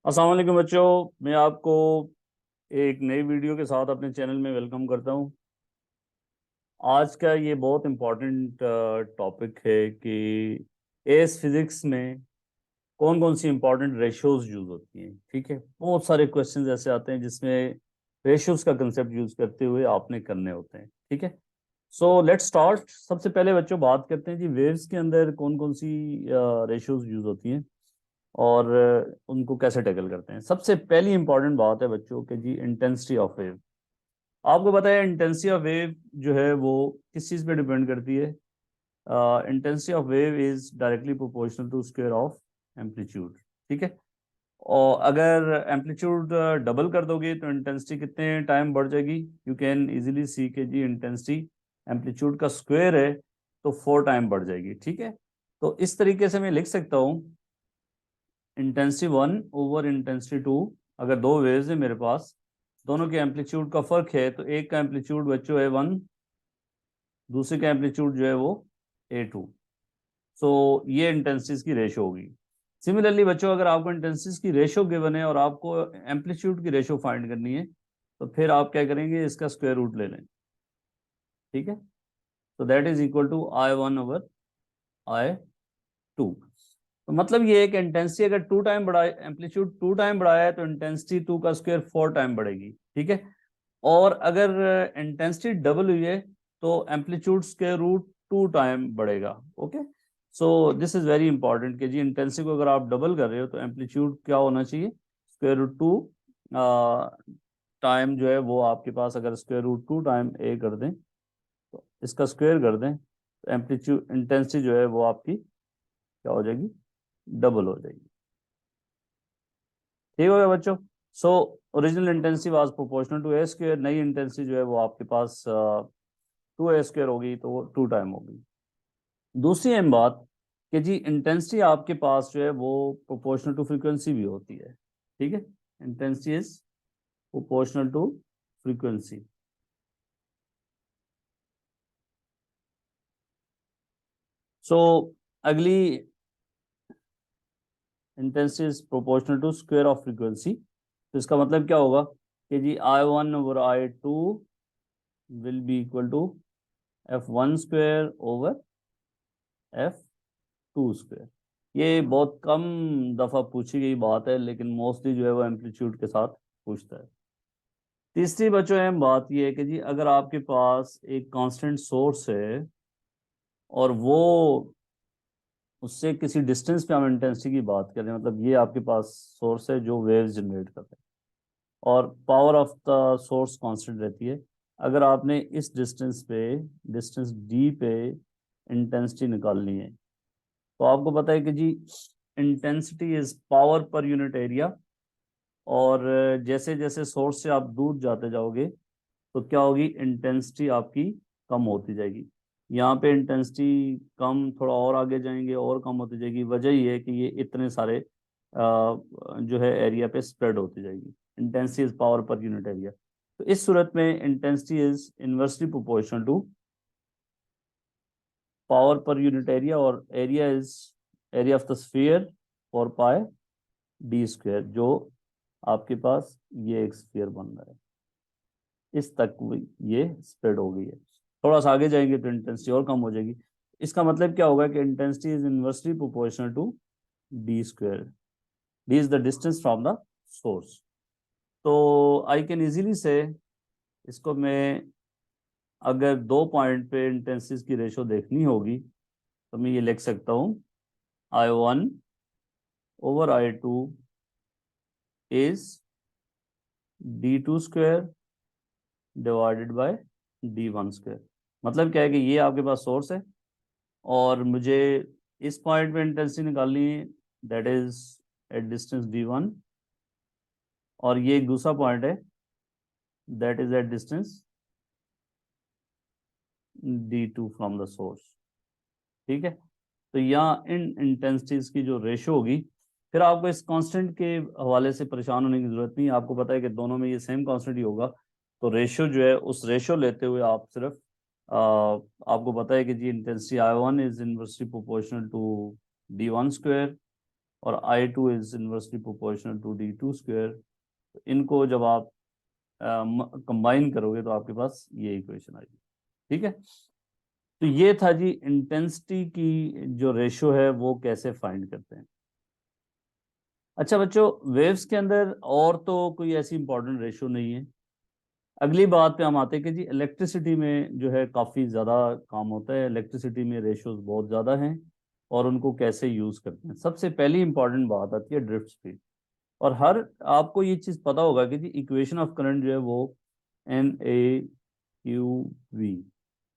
अस्सलाम वालेकुम बच्चों। मैं आपको एक नई वीडियो के साथ अपने चैनल में वेलकम करता हूं। आज का ये बहुत इम्पोर्टेंट टॉपिक है कि एस फिजिक्स में कौन कौन सी इंपॉर्टेंट रेशियोज यूज होती हैं। ठीक है, बहुत सारे क्वेश्चंस ऐसे आते हैं जिसमें रेशियोज का कंसेप्ट यूज करते हुए आपने करने होते हैं। ठीक है, सो लेट्स स्टार्ट। सबसे पहले बच्चों बात करते हैं कि वेव्स के अंदर कौन कौन सी रेशियोज यूज होती हैं और उनको कैसे टैकल करते हैं। सबसे पहली इंपॉर्टेंट बात है बच्चों के जी इंटेंसिटी ऑफ वेव। आपको पता है इंटेंसिटी ऑफ वेव जो है वो किस चीज़ पे डिपेंड करती है। Intensity of wave is directly proportional to square of amplitude. ठीक है, और अगर एम्पलीट्यूड डबल कर दोगे तो इंटेंसिटी कितने टाइम बढ़ जाएगी। यू कैन इजीली सी के जी इंटेंसिटी एम्पलीट्यूड का स्क्वायर है तो 4 टाइम बढ़ जाएगी। ठीक है, तो इस तरीके से मैं लिख सकता हूँ इंटेंसिटी 1 ओवर इंटेंसिटी 2। अगर दो वेव्स है मेरे पास, दोनों के एम्पलीट्यूड का फर्क है, तो एक का एम्पलीट्यूड बच्चों है 1, दूसरे का एम्पलीट्यूड जो है वो A2। सो ये इंटेंसिटीज की रेशो होगी। सिमिलरली बच्चों, अगर आपको इंटेंसिटीज की रेशो गिवन है और आपको एम्पलीट्यूड की रेशो फाइंड करनी है, तो फिर आप क्या करेंगे, इसका स्क्वायर रूट ले लें। ठीक है, तो that is equal to I1/I2। तो मतलब ये है कि इंटेंसिटी अगर 2 टाइम बढ़ाए, एम्पलीट्यूड 2 टाइम बढ़ाया है, तो इंटेंसिटी 2 का स्क्वायर 4 टाइम बढ़ेगी। ठीक है, और अगर इंटेंसिटी डबल हुई है तो एम्पलीट्यूड स्क्वायर रूट 2 टाइम बढ़ेगा। Okay, so this is very important कि जी इंटेंसिटी को अगर आप डबल कर रहे हो तो एम्पलीट्यूड क्या होना चाहिए, स्क्वायर रूट 2 टाइम जो है वो आपके पास। अगर स्क्वायर रूट 2 टाइम ए कर दें तो इसका स्क्वायर कर दें तो एम्पलीट्यूड इंटेंसिटी जो है वो आपकी क्या हो जाएगी, डबल हो जाएगी। ठीक हो गया बच्चों। So original intensity was proportional to a square, नई इंटेंसिटी जो है वो आपके पास 2A² होगी, तो वो 2 टाइम होगी। दूसरी अहम बात कि जी इंटेंसिटी आपके पास जो है वो प्रोपोर्शनल टू फ्रीक्वेंसी भी होती है। ठीक है, intensity is proportional to frequency. So अगली intensity is proportional to square of frequency. तो इसका मतलब क्या होगा कि जी I1/I2 will be equal to F1² over F2²। ये बहुत कम दफ़ा पूछी गई बात है, लेकिन मोस्टली जो है वो एम्पलीट्यूड के साथ पूछता है। तीसरी बच्चों अहम बात ये है कि जी अगर आपके पास एक कांस्टेंट सोर्स है और वो उससे किसी डिस्टेंस पे हम इंटेंसिटी की बात कर रहे हैं, मतलब ये आपके पास सोर्स है जो वेव्स जनरेट कर रहे हैं और power of the source constant रहती है। अगर आपने इस डिस्टेंस पे, डिस्टेंस डी पे इंटेंसिटी निकालनी है, तो आपको पता है कि जी intensity is power per unit area. और जैसे जैसे सोर्स से आप दूर जाते जाओगे तो क्या होगी, इंटेंसिटी आपकी कम होती जाएगी। यहाँ पे इंटेंसिटी कम, थोड़ा और आगे जाएंगे और कम होती जाएगी। वजह ये है कि ये इतने सारे जो है एरिया पे स्प्रेड होती जाएगी। Intensity is power per unit area. तो इस सूरत में intensity is inversely proportional to power per unit area, और area is area of the sphere 4πd², जो आपके पास ये एक स्फीयर बन रहा है, इस तक ये स्प्रेड हो गई है। थोड़ा सा आगे जाएंगे तो इंटेंसिटी और कम हो जाएगी। इसका मतलब क्या होगा कि intensity is inversely proportional to d²। D is the distance from the source. तो आई कैन इजीली से, इसको मैं अगर दो पॉइंट पे इंटेंसिटी की रेशो देखनी होगी तो मैं ये लिख सकता हूँ I1/I2 is d2² divided by d1²। मतलब क्या है कि ये आपके पास सोर्स है और मुझे इस पॉइंट पे इंटेंसिटी निकालनी है, that is at distance d1, और ये एक दूसरा पॉइंट है that is at distance d2 from the source. ठीक है, तो यहाँ इन इंटेंसिटीज की जो रेशो होगी, फिर आपको इस कांस्टेंट के हवाले से परेशान होने की जरूरत नहीं है। आपको पता है कि दोनों में ये सेम कांस्टेंट ही होगा। तो रेशो जो है, उस रेशो लेते हुए आप सिर्फ आपको पता है कि जी intensity I1 is inversely proportional to d1², और I2 is inversely proportional to D2 square. इनको जब आप कंबाइन करोगे तो आपके पास ये इक्वेशन आएगी। ठीक है, तो ये था जी इंटेंसिटी की जो रेशो है वो कैसे फाइंड करते हैं। अच्छा बच्चों, वेव्स के अंदर और तो कोई ऐसी इंपॉर्टेंट रेशो नहीं है। अगली बात पे हम आते हैं कि जी इलेक्ट्रिसिटी में जो है काफ़ी ज़्यादा काम होता है, इलेक्ट्रिसिटी में रेशोज बहुत ज़्यादा हैं और उनको कैसे यूज़ करते हैं। सबसे पहली इंपॉर्टेंट बात आती है ड्रिफ्ट स्पीड। और हर आपको ये चीज़ पता होगा कि जी इक्वेशन ऑफ करंट जो है वो NAQV।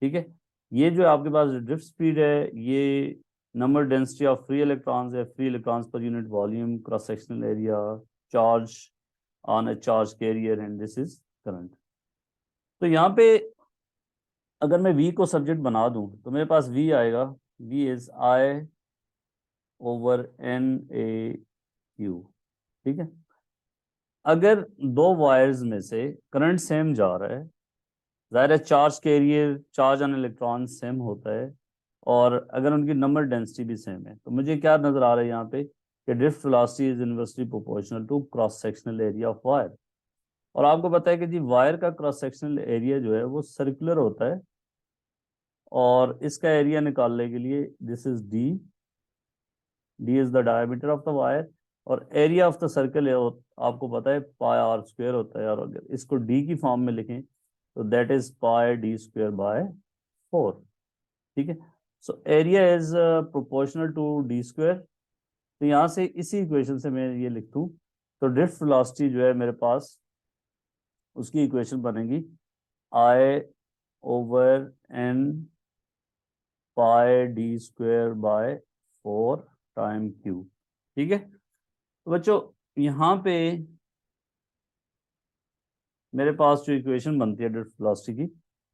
ठीक है, ये जो आपके पास ड्रिफ्ट स्पीड है ये number density of free electrons है, free electrons per unit volume, cross sectional area, charge on a charge carrier, and this is current. तो यहाँ पे अगर मैं V को सब्जेक्ट बना दूं तो मेरे पास V आएगा, V इज I/NAQ। ठीक है, अगर दो वायर्स में से करंट सेम जा रहा है, जाहिर है charge carrier, charge on electron same होता है, और अगर उनकी नंबर डेंसिटी भी सेम है, तो मुझे क्या नजर आ रहा है यहाँ पे कि drift velocity is inversely proportional to cross sectional area of wire. और आपको पता है कि जी वायर का क्रॉस सेक्शनल एरिया जो है वो सर्कुलर होता है, और इसका एरिया निकालने के लिए this is D is the diameter of the wire, और एरिया ऑफ द सर्कल आपको पता है पाई आर स्क्वायर होता है, और अगर इसको डी की फॉर्म में लिखें तो that is pi D square by 4। ठीक है, so area is proportional to D square. तो यहाँ से इसी इक्वेशन से मैं ये लिख दूँ तो ड्रिफ्ट वेलोसिटी जो है मेरे पास उसकी इक्वेशन बनेगी I/N pi D square by 4 time Q। ठीक है, तो बच्चों यहाँ पे मेरे पास जो इक्वेशन बनती है ड्रिफ्ट वेलोसिटी की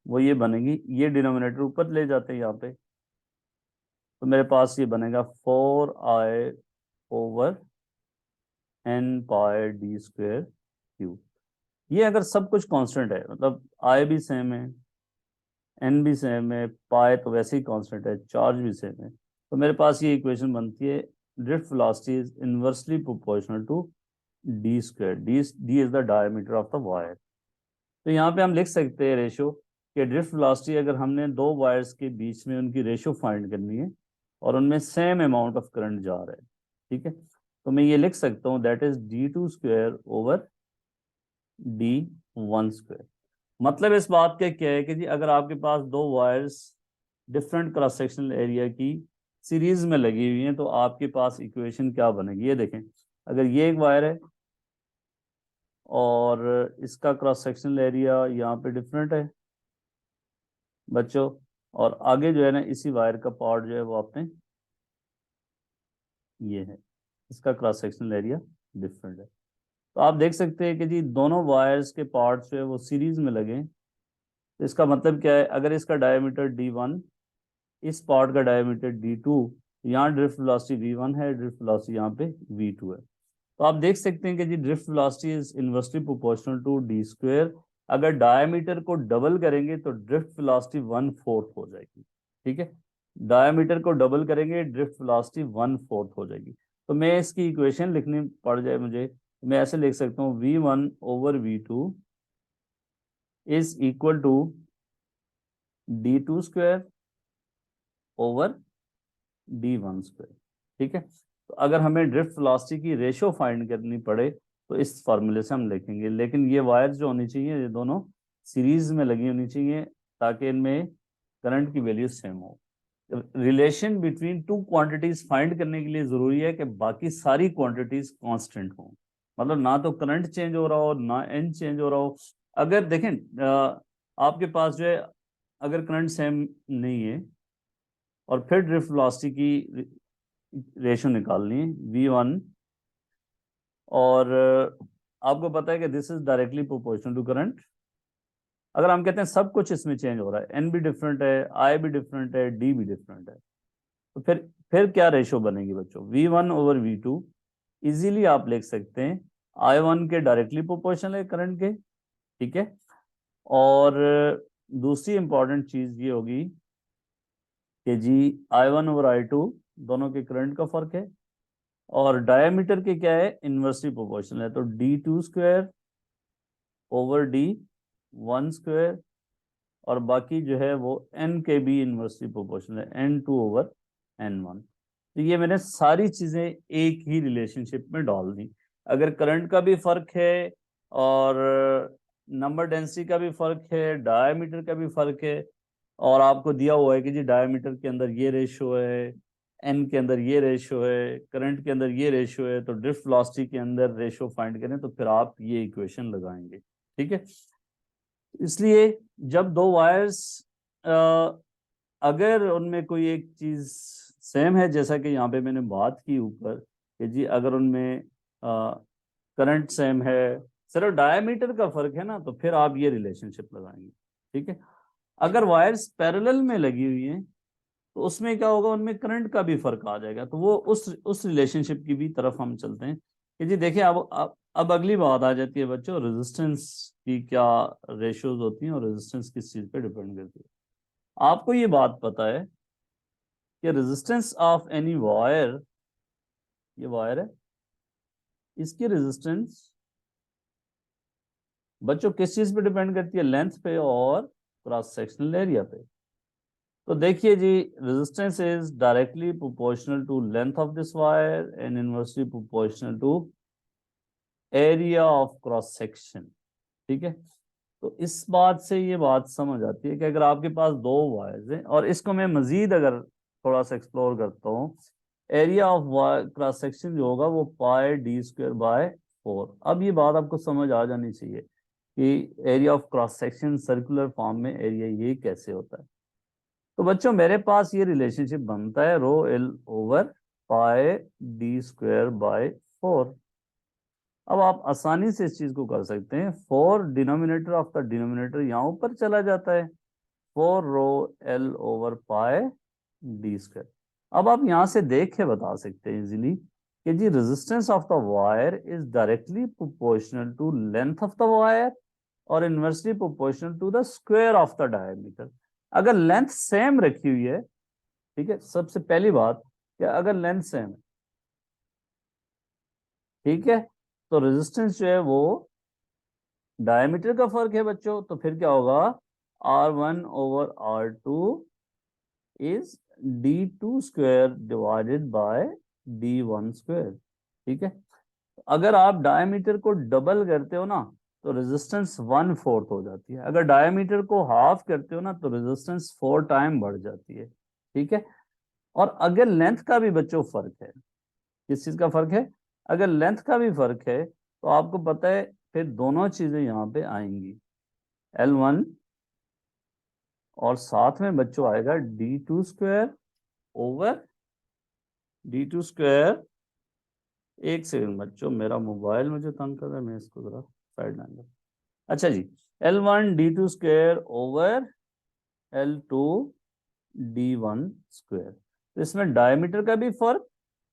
वो ये बनेगी, ये डिनोमिनेटर ऊपर ले जाते हैं यहाँ पे, तो मेरे पास ये बनेगा 4I/N पाई डी स्क्वायर Q। ये अगर सब कुछ कांस्टेंट है, मतलब I भी सेम है, N भी सेम है, पाई तो वैसे ही कांस्टेंट है, चार्ज भी सेम है, तो मेरे पास ये इक्वेशन बनती है drift velocity is inversely proportional to D square. D is the diameter of the wire. तो यहाँ पे हम लिख सकते हैं रेशो कि ड्रिफ्ट वेलोसिटी अगर हमने दो वायर्स के बीच में उनकी रेशो फाइंड करनी है और उनमें सेम अमाउंट ऑफ करंट जा रहा है, ठीक है, तो मैं ये लिख सकता हूँ that is D2 square over D1 square. मतलब इस बात का क्या है कि जी अगर आपके पास दो wires different cross sectional area की सीरीज में लगी हुई हैं तो आपके पास इक्वेशन क्या बनेगी, ये देखें। अगर ये एक वायर है और इसका क्रॉस सेक्शनल एरिया यहाँ पे डिफरेंट है बच्चों, और आगे जो है ना इसी वायर का पार्ट जो है वो आपने ये है, इसका क्रॉस सेक्शनल एरिया डिफरेंट है। तो आप देख सकते हैं कि जी दोनों वायर्स के पार्ट्स जो है वो सीरीज में लगे, तो इसका मतलब क्या है, अगर इसका डायमीटर D1, इस पार्ट का डायमीटर D2, यहाँ ड्रिफ्ट वेलोसिटी V1 है, ड्रिफ्ट वेलोसिटी यहाँ पे V2 है। तो आप देख सकते हैं कि जी drift velocity is inversely proportional to D square. अगर डायमीटर को डबल करेंगे तो ड्रिफ्ट वेलोसिटी 1/4 हो जाएगी। ठीक है, डायमीटर को डबल करेंगे ड्रिफ्ट वेलोसिटी 1/4 हो जाएगी। तो मैं इसकी इक्वेशन लिखनी पड़ जाए मुझे, मैं ऐसे लिख सकता हूँ V1/V2 is equal to D2 square over D1 square. ठीक है, तो अगर हमें ड्रिफ्ट वेलोसिटी की रेशो फाइंड करनी पड़े तो इस फार्मूले से हम लिखेंगे, लेकिन ये वायर जो होनी चाहिए ये दोनों सीरीज में लगी होनी चाहिए ताकि इनमें करंट की वैल्यू सेम हो। Relation between two quantities find करने के लिए जरूरी है कि बाकी सारी क्वांटिटीज कांस्टेंट हो, मतलब ना तो करंट चेंज हो रहा हो ना एन चेंज हो रहा हो। अगर देखें आपके पास जो है अगर करंट सेम नहीं है और फिर ड्रिफ्ट वेलोसिटी की रेशो निकालनी है V1, और आपको पता है कि this is directly proportional to current. अगर हम कहते हैं सब कुछ इसमें चेंज हो रहा है, N भी डिफरेंट है, I भी डिफरेंट है, D भी डिफरेंट है, तो फिर क्या रेशो बनेगी बच्चों, V1/V2 इजीली आप लिख सकते हैं I1 के डायरेक्टली प्रोपोर्शनल है करंट के। ठीक है, और दूसरी इंपॉर्टेंट चीज ये होगी कि जी I1/I2 दोनों के करंट का फर्क है, और डायमीटर के क्या है, इन्वर्सली प्रोपोर्शनल है, तो d2 square over d1 square, और बाकी जो है वो n के भी इन्वर्सली प्रोपोर्शनल है, n2/n1। तो ये मैंने सारी चीजें एक ही रिलेशनशिप में डाल दी। अगर करंट का भी फर्क है और नंबर डेंसिटी का भी फर्क है, डायमीटर का भी फर्क है, और आपको दिया हुआ है कि जी डायमीटर के अंदर ये रेशो है, एन के अंदर ये रेशो है, करंट के अंदर ये रेशो है, तो ड्रिफ्ट वेलोसिटी के अंदर रेशो फाइंड करें, तो फिर आप ये इक्वेशन लगाएंगे। ठीक है, इसलिए जब दो वायर्स अगर उनमें कोई एक चीज सेम है, जैसा कि यहाँ पे मैंने बात की ऊपर कि जी अगर उनमें करंट सेम है, सिर्फ डायमीटर का फर्क है ना, तो फिर आप ये रिलेशनशिप लगाएंगे। ठीक है, अगर वायर्स पैरेलल में लगी हुई हैं तो उसमें क्या होगा, उनमें करंट का भी फर्क आ जाएगा, तो वो उस रिलेशनशिप की भी तरफ हम चलते हैं कि जी देखिए अब अगली बात आ जाती है बच्चों, रेजिस्टेंस की क्या रेशियोज होती हैं और रेजिस्टेंस किस चीज पे डिपेंड करती है। आपको ये बात पता है कि रेजिस्टेंस ऑफ एनी वायर, ये वायर है, इसकी रेजिस्टेंस बच्चों किस चीज पे डिपेंड करती है, लेंथ पे और क्रॉस सेक्शनल एरिया पे। तो देखिए जी, resistance is directly proportional to length of this wire and inversely proportional to area of cross section. ठीक है, तो इस बात से ये बात समझ आती है कि अगर आपके पास दो वायर्स हैं, और इसको मैं मजीद अगर थोड़ा सा एक्सप्लोर करता हूँ, एरिया ऑफ क्रॉस सेक्शन जो होगा वो πd²/4। अब ये बात आपको समझ आ जानी चाहिए कि area of cross section circular form में एरिया ये कैसे होता है। तो बच्चों मेरे पास ये रिलेशनशिप बनता है ρl/πd²/4। अब आप आसानी से इस चीज को कर सकते हैं, 4 डिनोमिनेटर ऑफ द डिनोमिनेटर यहाँ ऊपर चला जाता है, 4ρl/πd²। अब आप यहाँ से देख के बता सकते हैं इजीली कि जी resistance of the wire is directly proportional to length of the wire और inversely proportional to the square of the diameter. अगर लेंथ सेम रखी हुई है, ठीक है, सबसे पहली बात कि अगर लेंथ सेम है, ठीक है, तो रेजिस्टेंस जो है वो डायमीटर का फर्क है बच्चों, तो फिर क्या होगा, R1/R2 is d2 square divided by d1 square. ठीक है, अगर आप डायमीटर को डबल करते हो ना तो रेजिस्टेंस 1/4 हो जाती है, अगर डायमीटर को हाफ करते हो ना तो रेजिस्टेंस 4 टाइम बढ़ जाती है। ठीक है, और अगर लेंथ का भी बच्चों फर्क है, किस चीज का फर्क है, अगर लेंथ का भी फर्क है तो आपको पता है फिर दोनों चीजें यहाँ पे आएंगी, L1 और साथ में बच्चों आएगा d2 square over d2 square. एक सेकंड बच्चों, मेरा मोबाइल मुझे तंग कर रहा है, मैं इसको जरा साइड लाऊंगा। अच्छा जी, L1 d2 square over L2 d1 square. तो इसमें डायमीटर का भी फर्क,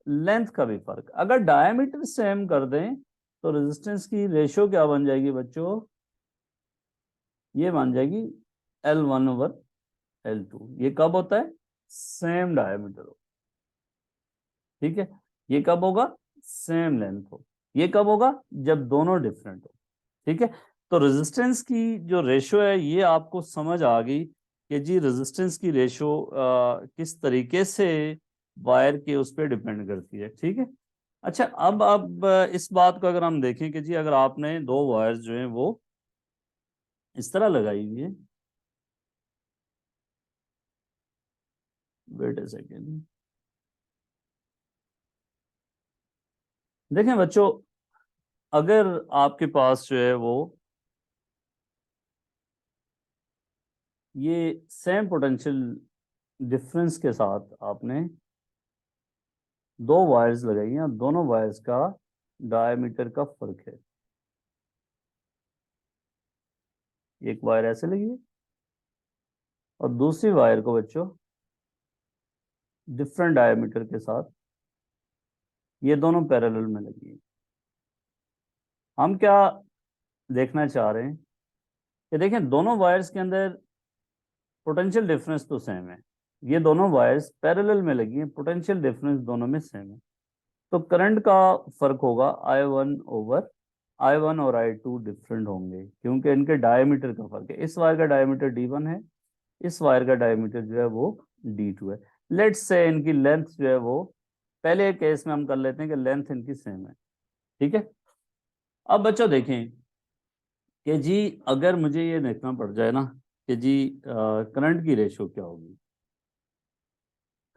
लेंथ का भी फर्क। अगर डायमीटर सेम कर दें तो रेजिस्टेंस की रेशियो क्या बन जाएगी बच्चों, ये बन जाएगी L1/L2। ये कब होता है, सेम डायमीटर हो। ठीक है, ये कब होगा, सेम लेंथ हो। ये कब होगा, जब दोनों डिफरेंट हो। ठीक है, तो रेजिस्टेंस की जो रेशियो है ये आपको समझ आ गई कि जी रेजिस्टेंस की रेशियो किस तरीके से वायर के उस पर डिपेंड करती है। ठीक है, अच्छा अब इस बात को अगर हम देखें कि जी अगर आपने दो वायर्स जो हैं वो इस तरह लगाई हुई है, वेट ए सेकेंड, देखें बच्चों, अगर आपके पास जो है वो ये सेम पोटेंशियल डिफरेंस के साथ आपने दो वायर्स लगाई हैं, दोनों वायर्स का डायमीटर का फर्क है, एक वायर ऐसे लगी है और दूसरी वायर को बच्चों डिफरेंट डायमीटर के साथ, ये दोनों पैरेलल में लगी है। हम क्या देखना चाह रहे हैं कि देखें दोनों वायर्स के अंदर पोटेंशियल डिफरेंस तो सेम है, ये दोनों वायर्स पैरेलल में लगी हैं, पोटेंशियल डिफरेंस दोनों में सेम है। तो करंट का फर्क होगा I1 ओवर I1 और I2 डिफरेंट होंगे क्योंकि इनके डायमीटर का फर्क है। इस वायर का डायमीटर D1 है, इस वायर का डायमीटर जो है वो D2 है। लेट्स से इनकी लेंथ जो है वो, पहले केस में हम कर लेते हैं कि लेंथ इनकी सेम है, ठीक है। अब बच्चों देखें कि जी अगर मुझे ये देखना पड़ जाए ना कि जी करंट की रेशो क्या होगी,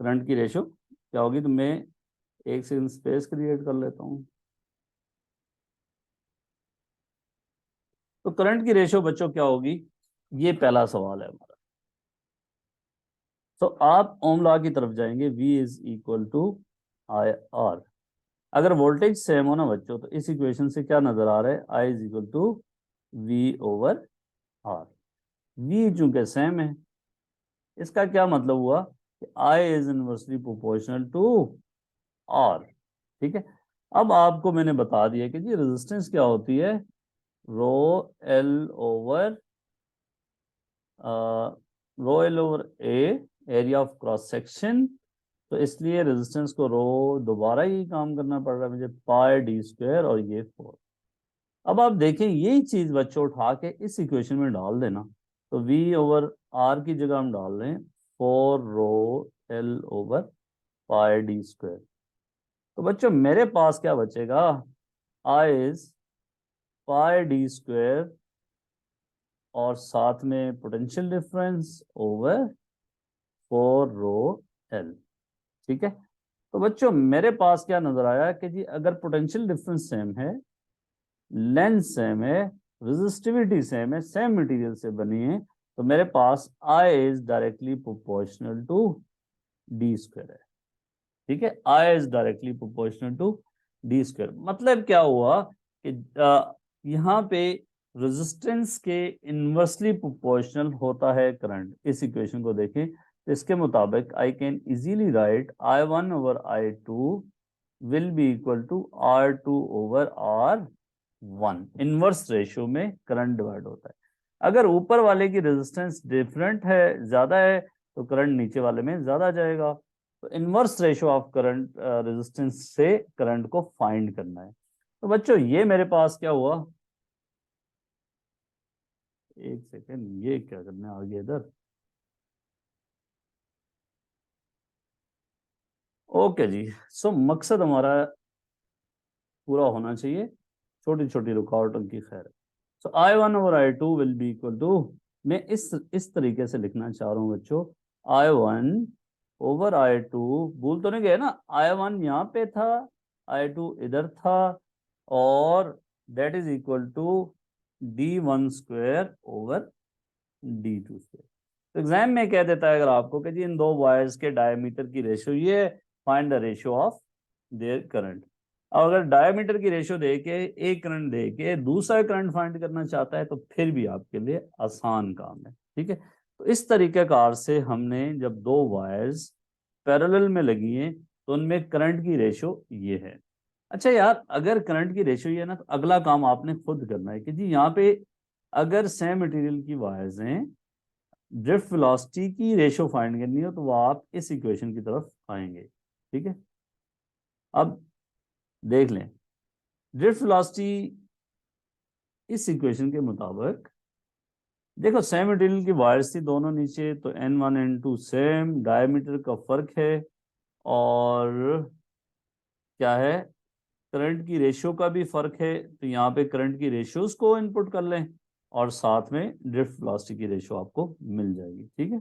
करंट की रेशो क्या होगी, तो मैं एक सेकंड स्पेस क्रिएट कर लेता हूँ। तो करंट की रेशो बच्चों क्या होगी, ये पहला सवाल है हमारा। तो आप ओम लॉ की तरफ जाएंगे, V is equal to I R. अगर वोल्टेज सेम हो ना बच्चों, तो इस इक्वेशन से क्या नजर आ रहा है, I is equal to V over R. V चूंकि सेम है, इसका क्या मतलब हुआ कि I is inversely proportional to R, ठीक है। अब आपको मैंने बता दिया कि जी रेजिस्टेंस क्या होती है, rho L over A, area of cross section. तो इसलिए रेजिस्टेंस को रो दोबारा ही काम करना पड़ रहा है मुझे, पाई डी स्क्वायर और ये 4। अब आप देखें यही चीज बच्चों उठा के इस इक्वेशन में डाल देना, तो V ओवर आर की जगह हम डाल रहे हैं 4 ρ L ओवर पाई डी स्क्वायर। तो बच्चों मेरे पास क्या बचेगा, I is pi D square और साथ में पोटेंशियल डिफरेंस ओवर 4 ρ L, ठीक है। तो बच्चों मेरे पास क्या नजर आया कि जी अगर पोटेंशियल डिफरेंस सेम है, लेंथ सेम है, रेजिस्टिविटी सेम है, सेम मटेरियल से बनी है, तो मेरे पास I is directly proportional to D square है, ठीक है। I is directly proportional to D square. मतलब क्या हुआ कि यहाँ पे रेजिस्टेंस के इनवर्सली प्रोपोर्शनल होता है करंट। इस इक्वेशन को देखें तो इसके मुताबिक I can easily write I1 over I2 will be equal to R2 over R1। Inverse ratio में करंट डिवाइड होता है। अगर ऊपर वाले की रेजिस्टेंस डिफरेंट है, ज्यादा है, तो करंट नीचे वाले में ज्यादा जाएगा। तो inverse ratio of current resistance से करंट को फाइंड करना है। तो बच्चों ये मेरे पास क्या हुआ, एक सेकेंड, ये क्या करने आ गया इधर, ओके जी। सो मकसद हमारा पूरा होना चाहिए, छोटी छोटी रुकावटों की खैर। So I1 over I2 will be equal to, मैं इस तरीके से लिखना चाह रहा हूँ बच्चों, I1 ओवर I2, भूल तो नहीं गए ना, I1 यहाँ पे था, I2 इधर था, और that is equal to D1 square over D2 square. तो एग्जाम में कह देता है अगर आपको कि जी इन दो वायर्स के डायमीटर की रेशियो ये, find the ratio of their current. और अगर डायमीटर की रेशियो दे के, एक करंट दे के दूसरा करंट फाइंड करना चाहता है, तो फिर भी आपके लिए आसान काम है, ठीक है। तो इस तरीके कार से हमने, जब दो वायर्स पैरेलल में लगी हैं, तो उनमें करंट की रेशियो ये है। अच्छा यार, अगर करंट की रेशियो ये है ना, तो अगला काम आपने खुद करना है कि जी यहाँ पे अगर सेम मटेरियल की वायर्स हैं, ड्रिफ्ट वेलोसिटी की रेशियो फाइंड करनी हो, तो वो आप इस इक्वेशन की तरफ आएंगे, ठीक है। अब देख लें, ड्रिफ्ट वेलोसिटी इस इक्वेशन के मुताबिक, देखो सेम मटेरियल की वायर्स थी दोनों नीचे, तो N1 N2 सेम, डायमीटर का फर्क है, और क्या है, करंट की रेशियो का भी फर्क है। तो यहाँ पे करंट की रेशियोज को इनपुट कर लें, और साथ में ड्रिफ्ट वेलोसिटी की रेशियो आपको मिल जाएगी, ठीक है।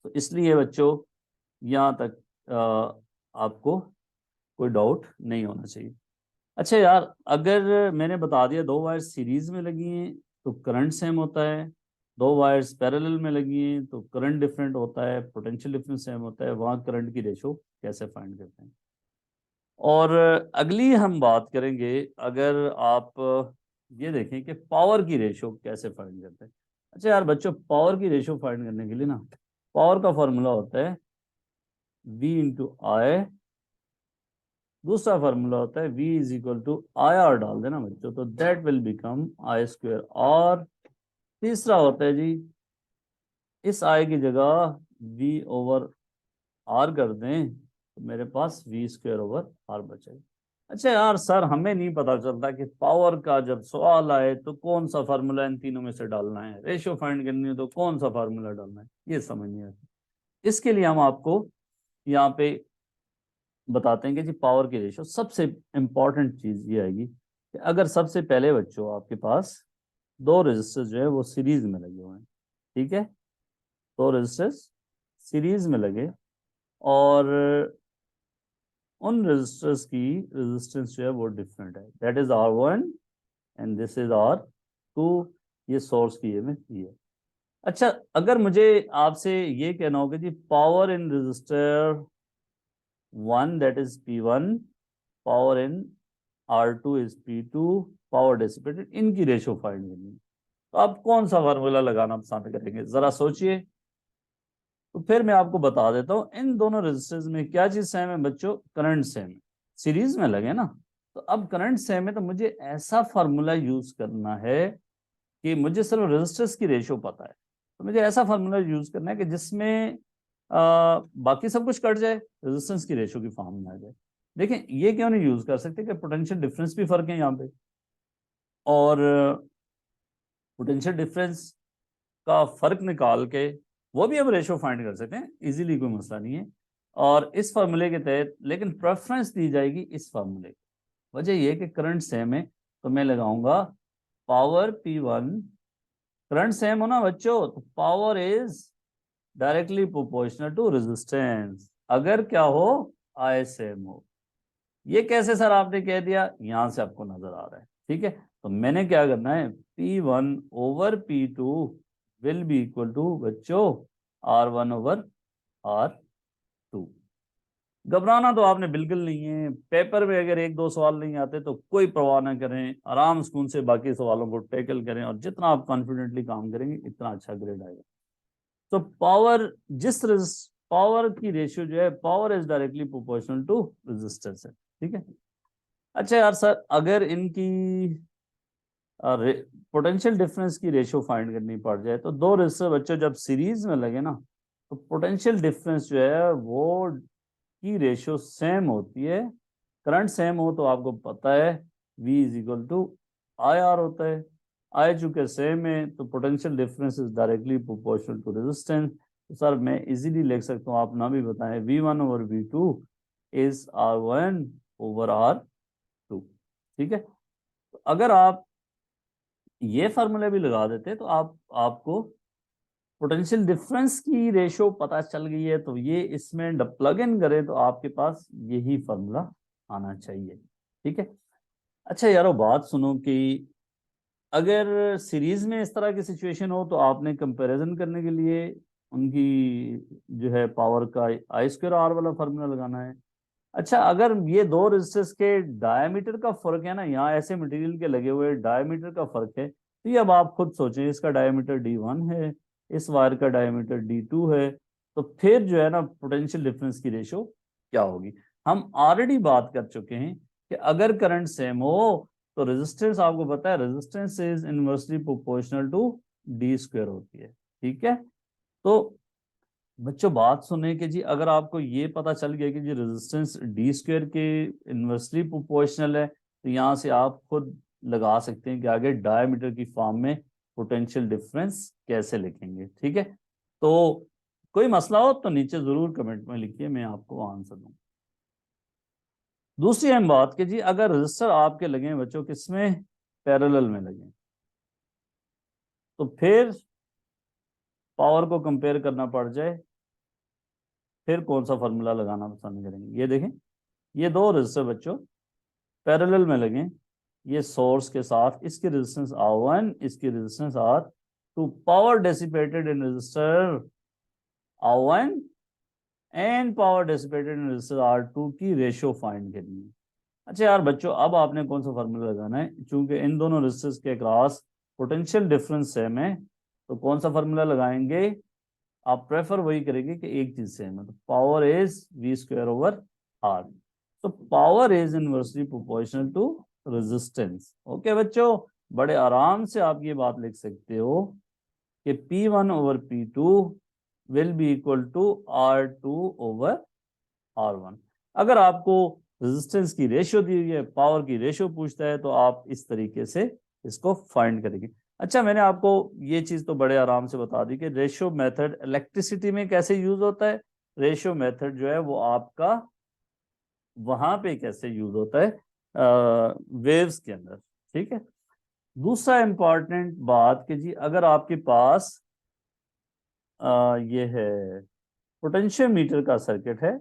तो इसलिए बच्चों यहाँ तक आपको कोई डाउट नहीं होना चाहिए। अच्छा यार, अगर मैंने बता दिया दो वायर सीरीज में लगी हैं तो करंट सेम होता है, दो वायर्स पैरेलल में लगी हैं तो करंट डिफरेंट होता है, पोटेंशियल डिफरेंस सेम होता है, वहाँ करंट की रेशो कैसे फाइंड करते हैं। और अगली हम बात करेंगे, अगर आप ये देखें कि पावर की रेशो कैसे फाइंड करते हैं। अच्छा यार बच्चों, पावर की रेशो फाइंड करने के लिए ना, पावर का फॉर्मूला होता है V इंटू आई, दूसरा फार्मूला होता है V is equal to I R, डाल देना बच्चों, तो that will become I square R. तीसरा होता है जी, इस आई की जगह V ओवर आर कर दें, तो मेरे पास वी स्क्वायर ओवर आर बचेगा। अच्छा यार सर, हमें नहीं पता चलता कि पावर का जब सवाल आए तो कौन सा फार्मूला इन तीनों में से डालना है, रेशियो फाइंड करनी है तो कौन सा फार्मूला डालना है, ये समझ नहीं आता। इसके लिए हम आपको यहाँ पे बताते हैं कि जी पावर की रेशियो सबसे इंपॉर्टेंट चीज ये आएगी कि अगर सबसे पहले बच्चों आपके पास दो रेजिस्टर जो है वो सीरीज में लगे हुए हैं, ठीक है, दो रेजिस्टर्स सीरीज में लगे और उन रेजिस्टर्स की रेजिस्टेंस जो है वो डिफरेंट है, that is R1 and this is R2, ये सोर्स की ये में ये है। अच्छा, अगर मुझे आपसे ये कहना होगा जी power in resistor 1 that is P1, power in R2 is P2, power dissipated, इनकी रेशियो फाइंड करनी है, तो आप कौन सा फार्मूला लगाना पसंद करेंगे, जरा सोचिए। तो फिर मैं आपको बता देता हूं इन दोनों रेजिस्टर्स में क्या चीज सेम है बच्चों, करंट सेम है, सीरीज में लगे ना। तो अब करंट सेम है तो मुझे ऐसा फार्मूला यूज करना है कि मुझे सिर्फ रेजिस्टर्स की रेशियो पता है, तो मुझे ऐसा फार्मूला यूज करना है कि जिसमें बाकी सब कुछ कट जाए, रेजिस्टेंस की रेशियो की फॉर्म में आ जाए। देखें ये क्यों नहीं यूज कर सकते कि पोटेंशियल डिफरेंस भी फर्क है यहाँ पे, और पोटेंशियल डिफरेंस का फर्क निकाल के वो भी हम रेशियो फाइंड कर सकते हैं इजीली, कोई मसला नहीं है। और इस फार्मूले के तहत लेकिन प्रेफरेंस दी जाएगी इस फार्मूले की। वजह यह कि करंट सेम है तो मैं लगाऊंगा पावर P1, करंट सेम हो ना बच्चों तो power is directly proportional to resistance, अगर क्या हो आई सेम हो। ये कैसे सर आपने कह दिया, यहां से आपको नजर आ रहा है, ठीक है। तो मैंने क्या करना है, P1 over P2 will be equal to बच्चों R1 ओवर R2। घबराना तो आपने बिल्कुल नहीं है, पेपर में अगर एक दो सवाल नहीं आते तो कोई परवाह ना करें, आराम सुकून से बाकी सवालों को टैकल करें और जितना आप कॉन्फिडेंटली काम करेंगे इतना अच्छा ग्रेड आएगा। तो पावर पावर की रेशियो जो है, power is directly proportional to resistance है, ठीक है। अच्छा यार सर, अगर इनकी पोटेंशियल डिफरेंस की रेशियो फाइंड करनी पड़ जाए तो दो रेजिस्टर बच्चों जब सीरीज में लगे ना तो पोटेंशियल डिफरेंस जो है वो की रेशियो सेम होती है। करंट सेम हो तो आपको पता है V is equal to I R होता है, आई चूंकि सेम है तो potential difference is directly proportional to resistance. तो सर मैं इजीली लिख सकता हूँ, आप ना भी बताएं, V1 over V2 is R1 over R2, ठीक है। तो अगर आप ये फार्मूला भी लगा देते तो आपको पोटेंशियल डिफरेंस की रेशियो पता चल गई है, तो ये इसमें प्लग इन करें तो आपके पास यही फार्मूला आना चाहिए, ठीक है। अच्छा यारो बात सुनो कि अगर सीरीज में इस तरह की सिचुएशन हो तो आपने कंपैरिजन करने के लिए उनकी जो है पावर का आई स्क्वायर आर वाला फार्मूला लगाना है। अच्छा, अगर ये दो रेजिस्टर्स के डायमीटर का फर्क है ना, यहाँ ऐसे मटेरियल के लगे हुए डायमीटर का फर्क है, तो ये अब आप खुद सोचें, इसका डायमीटर D1 है, इस वायर का डायमीटर D2 है, तो फिर जो है ना पोटेंशियल डिफरेंस की रेशियो क्या होगी। हम ऑलरेडी बात कर चुके हैं कि अगर करंट सेम हो तो रेजिस्टेंस आपको पता है resistance is inversely proportional to D square होती है, ठीक है। तो बच्चों बात सुने कि जी अगर आपको ये पता चल गया कि जी रेजिस्टेंस डी स्क्वायर के इनवर्सली प्रोपोर्शनल है तो यहाँ से आप खुद लगा सकते हैं कि आगे डायमीटर की फॉर्म में पोटेंशियल डिफरेंस कैसे लिखेंगे, ठीक है। तो कोई मसला हो तो नीचे जरूर कमेंट में लिखिए, मैं आपको आंसर दूंगा। दूसरी अहम बात कि जी अगर रजिस्टर आपके लगे बच्चों किसमें, पैरेलल में लगे, तो फिर पावर को कंपेयर करना पड़ जाए, फिर कौन सा फार्मूला लगाना पसंद करेंगे। ये देखें, ये दो रजिस्टर बच्चों पैरेलल में लगे, ये सोर्स के साथ, इसकी रेजिस्टेंस R1, इसकी resistance R2, power dissipated in register R1 and power dissipated in register R2 की रेशियो फाइंड करनी है। अच्छा यार बच्चों, अब आपने कौन सा फार्मूला लगाना है, चूंकि इन दोनों रेजिस्टर्स के क्रॉस पोटेंशियल डिफरेंस सेम है तो कौन सा फार्मूला लगाएंगे, आप प्रेफर वही करेंगे कि एक चीज सेम है, तो power is V square over R, तो power is inversely proportional to resistance. Okay बच्चों, बड़े आराम से आप ये बात लिख सकते हो कि P1 over P2 will be equal to R2 over R1। अगर आपको रेजिस्टेंस की रेशियो दी हुई है, पावर की रेशियो पूछता है, तो आप इस तरीके से इसको फाइंड करेंगे। अच्छा, मैंने आपको ये चीज तो बड़े आराम से बता दी कि रेशियो मेथड इलेक्ट्रिसिटी में कैसे यूज होता है। रेशियो मेथड जो है वो आपका वहां पे कैसे यूज होता है, वेव्स के अंदर। ठीक है। दूसरा इंपॉर्टेंट बात कि जी अगर आपके पास ये है पोटेंशियोमीटर का सर्किट है,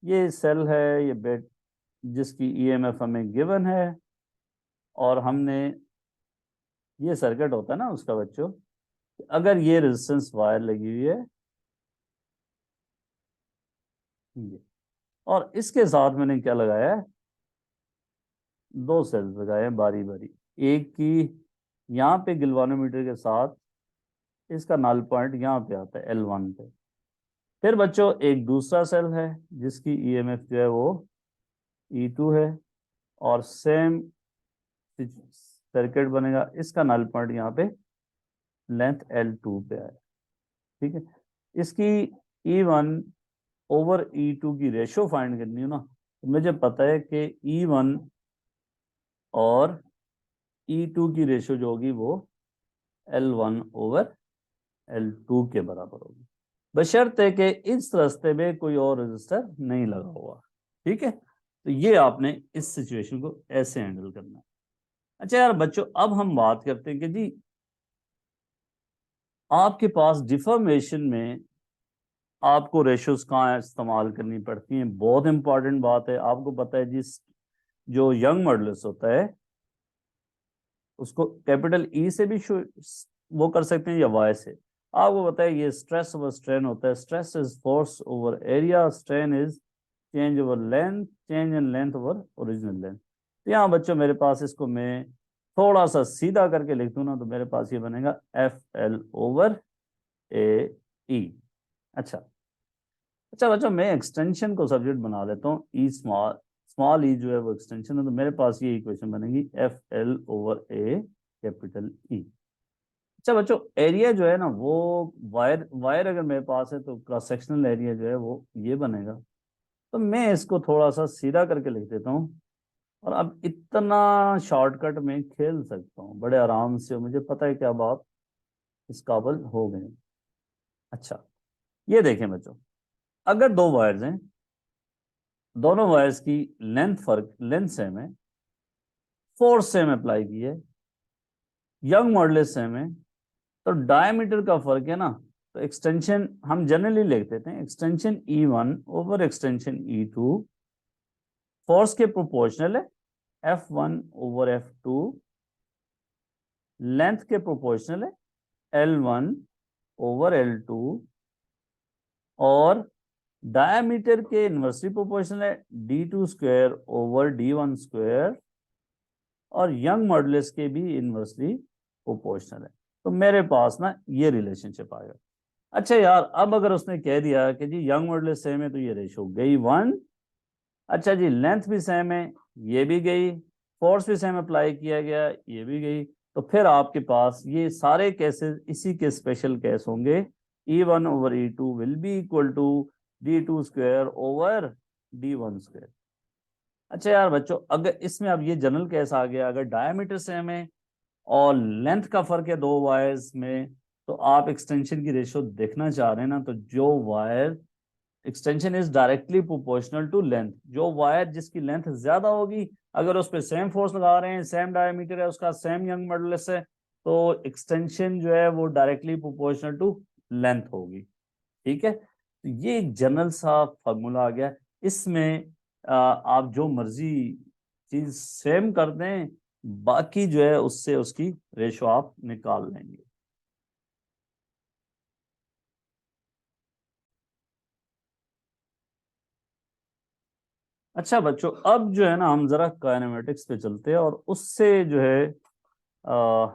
ये सेल है, ये बेट जिसकी ईएमएफ हमें गिवन है, और हमने ये सर्किट होता है ना उसका बच्चों, अगर ये रेजिस्टेंस वायर लगी हुई है ये, और इसके साथ मैंने क्या लगाया है, दो सेल्स लगाए हैं बारी बारी। एक की यहाँ पे गिल्वानोमीटर के साथ, इसका नल पॉइंट यहाँ पे आता है L1 पे। फिर बच्चों एक दूसरा सेल है जिसकी ईएमएफ जो है वो E2 है, और सेम सर्किट बनेगा, इसका नल पॉइंट यहाँ पे लेंथ L2 पे आए। ठीक है। इसकी E1 ओवर E2 की रेशो फाइंड करनी है ना, तो मुझे पता है कि E1 और E2 की रेशो जो होगी वो L1 ओवर L2 के बराबर होगी, बशर्ते कि इस रास्ते में कोई और रजिस्टर नहीं लगा हुआ। ठीक है। तो ये आपने इस सिचुएशन को ऐसे हैंडल करना है। अच्छा यार बच्चों, अब हम बात करते हैं कि जी आपके पास डिफॉर्मेशन में आपको रेशोज कहाँ इस्तेमाल करनी पड़ती हैं। बहुत इंपॉर्टेंट बात है। आपको पता है जिस जो यंग मॉडुलस होता है उसको कैपिटल ई से भी वो कर सकते हैं या वाई से। आपको पता है ये स्ट्रेस ओवर स्ट्रेन होता है। Stress is force over area, strain is change over length, change in length over original length. तो यहाँ बच्चों मेरे पास इसको मैं थोड़ा सा सीधा करके लिख दूं ना, तो मेरे पास ये बनेगा एफ एल ओवर ए ई। अच्छा, अच्छा बच्चों मैं एक्सटेंशन को सब्जेक्ट बना लेता हूँ, ई स्मॉल, स्मॉल ई जो है वो एक्सटेंशन है, तो मेरे पास ये इक्वेशन बनेगी एफ एल ओवर ए कैपिटल ई। अच्छा बच्चों, एरिया जो है ना वो वायर वायर अगर मेरे पास है तो क्रॉस सेक्शनल एरिया जो है वो ये बनेगा। तो मैं इसको थोड़ा सा सीधा करके लिख देता हूँ, और अब इतना शॉर्टकट में खेल सकता हूँ बड़े आराम से, मुझे पता है कि अब आप इस काबिल हो गए। अच्छा, ये देखें बच्चों, अगर दो वायर्स हैं, दोनों वायर्स की लेंथ सेम है, फोर्स सेम अप्लाई की है, यंग मॉडुलस सेम है, तो डायमीटर का फर्क है ना, तो एक्सटेंशन हम जनरली लिख देते हैं extension E1 over extension E2 force के प्रोपोर्शनल है, F1 ओवर F2 लेंथ के प्रोपोर्शनल है, L1 ओवर L2, और डायमीटर के इनवर्सली प्रोपोर्शनल है, D2 square over D1 square, और यंग मॉडुलस के भी इनवर्सली प्रोपोर्शनल है। तो मेरे पास ना ये रिलेशनशिप आएगा। अच्छा यार, अब अगर उसने कह दिया कि जी यंग मॉडुलस सेम है, तो ये रेशो गई 1। अच्छा जी, लेंथ भी सेम है, ये भी गई, फोर्स भी सेम अप्लाई किया गया, ये भी गई। तो फिर आपके पास ये सारे केसेस इसी के स्पेशल केस होंगे। E1 over E2 will be equal to D2 square over D1 square. अच्छा यार बच्चों, अगर इसमें अब ये जनरल केस आ गया, अगर डायमीटर सेम है और लेंथ का फर्क है दो वायर्स में, तो आप एक्सटेंशन की रेशियो देखना चाह रहे हैं ना, तो जो wire extension is directly proportional to length, जो वायर जिसकी लेंथ ज्यादा होगी, अगर उस पर सेम फोर्स लगा रहे हैं, सेम डायमीटर है उसका, सेम यंग मॉडुलस है, तो एक्सटेंशन जो है वो डायरेक्टली प्रोपोर्शनल टू लेंथ होगी। ठीक है। तो ये एक जनरल सा फॉर्मूला आ गया। इसमें आप जो मर्जी चीज सेम कर दें, बाकी जो है उससे उसकी रेशो आप निकाल लेंगे। अच्छा बच्चों, अब जो है ना हम जरा काइनेमेटिक्स पे चलते हैं, और उससे जो है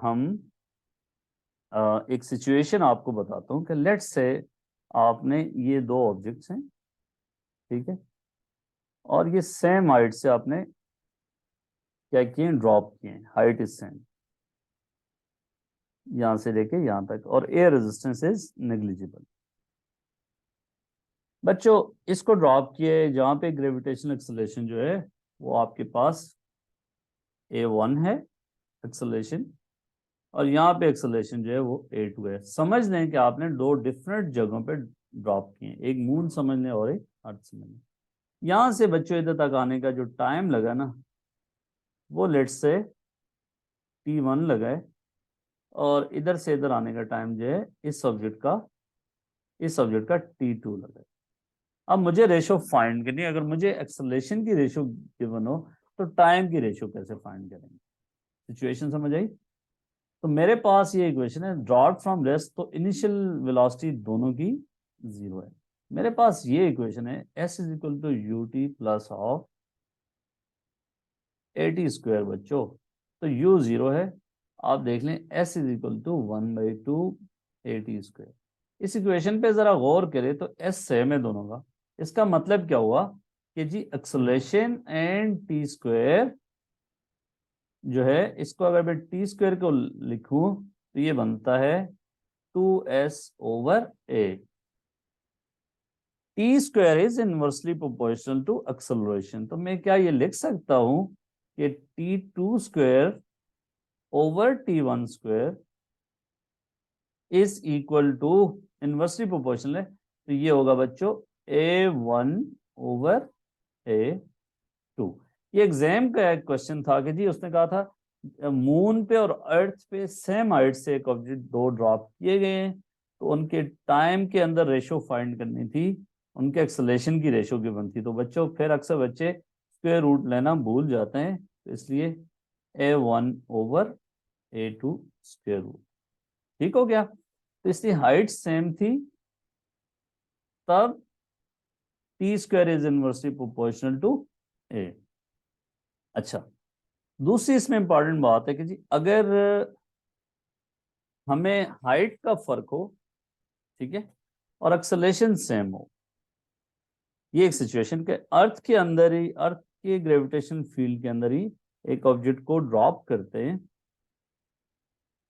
हम एक सिचुएशन आपको बताता हूँ कि लेट्स से आपने ये दो ऑब्जेक्ट्स हैं, ठीक है, और ये सेम हाइट से आपने क्या किए, ड्रॉप किए, हाइट इज सेम, यहां से लेके यहां तक, और एयर रेजिस्टेंस इज नेग्लिजिबल। बच्चों इसको ड्रॉप किए, जहाँ पे ग्रेविटेशनल एक्सेलरेशन जो है वो आपके पास a1 है एक्सेलरेशन, और यहाँ पे एक्सेलरेशन जो है वो a2 है। समझ लें कि आपने दो डिफरेंट जगहों पे ड्रॉप किए, एक मून समझ लें और एक अर्थ समझ लें। यहाँ से बच्चों इधर तक आने का जो टाइम लगा ना, वो लेट्स से t1 लगा है, और इधर से इधर आने का टाइम जो है इस सब्जेक्ट का t2 लगा है। अब मुझे रेशो फाइंड करनी है। अगर मुझे एक्सेलरेशन की रेशो गिवन हो तो टाइम की रेशो कैसे फाइंड करेंगे? सिचुएशन समझ आई? तो मेरे पास ये इक्वेशन है, ड्रॉट फ्रॉम रेस्ट, तो इनिशियल वेलोसिटी दोनों की 0 है। मेरे पास ये इक्वेशन है, s is equal to u t plus of a t square. बच्चों तो u 0 है, आप देख लें s is equal to 1/2 a t square. इस इक्वेशन पे जरा गौर करें तो s सेम है दोनों का। इसका मतलब क्या हुआ कि जी एक्सेलरेशन एंड टी स्क्वायर जो है, इसको अगर मैं टी स्क्वायर को लिखूं तो ये बनता है 2s/a। T square is inversely proportional to acceleration, तो मैं क्या ये लिख सकता हूं कि t2 स्क्वायर/t1 square is equal to, inversely proportional है तो ये होगा बच्चों a1/a2। ये एग्जाम का एक क्वेश्चन था कि जी उसने कहा था मून पे और अर्थ पे सेम हाइट से एक ऑब्जेक्ट दो ड्रॉप किए गए हैं, तो उनके टाइम के अंदर रेशो फाइंड करनी थी, उनके एक्सेलरेशन की रेशो गिवन थी। तो बच्चों फिर अक्सर बच्चे स्क्वायर रूट लेना भूल जाते हैं, तो इसलिए a1/a2 स्क्वायर रूट। ठीक हो गया? तो इसलिए हाइट सेम थी, तब T square is inversely proportional to A. अच्छा, दूसरी इसमें इंपॉर्टेंट बात है कि जी अगर हमें हाइट का फर्क हो, ठीक है, और एक्सेलरेशन सेम हो, ये एक सिचुएशन के अर्थ के अंदर ही, अर्थ के ग्रेविटेशन फील्ड के अंदर ही एक ऑब्जेक्ट को ड्रॉप करते हैं,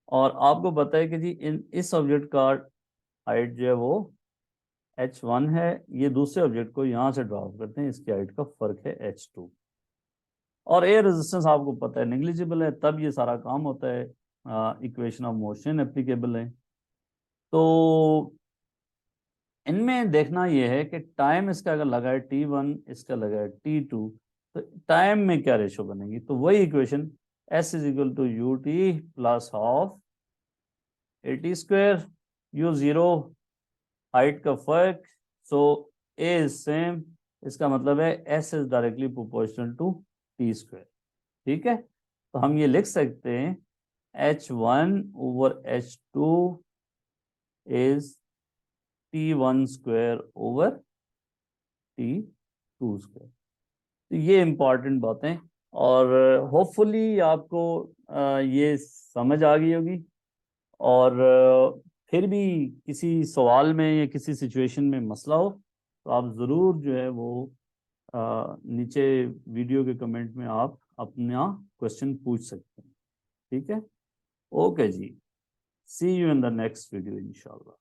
और आपको पता है कि जी इस ऑब्जेक्ट का हाइट जो है वो h1 है, ये दूसरे ऑब्जेक्ट को यहां से ड्रॉप करते हैं, इसकी हाइट का फर्क है h2, और एयर रेजिस्टेंस आपको पता है नेग्लिजिबल है, तब ये सारा काम होता है, इक्वेशन ऑफ मोशन एप्लीकेबल है। तो इनमें देखना यह है कि टाइम इसका अगर लगा है t1, इसका लगा है t2, तो टाइम में क्या रेशो बनेगी? तो वही equation s is equal to u t plus of a t square, u 0 height का फर्क, सो ए इज सेम, इसका मतलब है s is directly proportional to t square. ठीक है, तो हम ये लिख सकते हैं h1/h2 इज t1 स्क्वायर/t2 स्क्वायर। तो ये इंपॉर्टेंट बातें, और होपफुली आपको ये समझ आ गई होगी। और फिर भी किसी सवाल में या किसी सिचुएशन में मसला हो तो आप ज़रूर जो है वो नीचे वीडियो के कमेंट में आप अपना क्वेश्चन पूछ सकते हैं। ठीक है, ओके जी, see you in the next video इंशाल्लाह।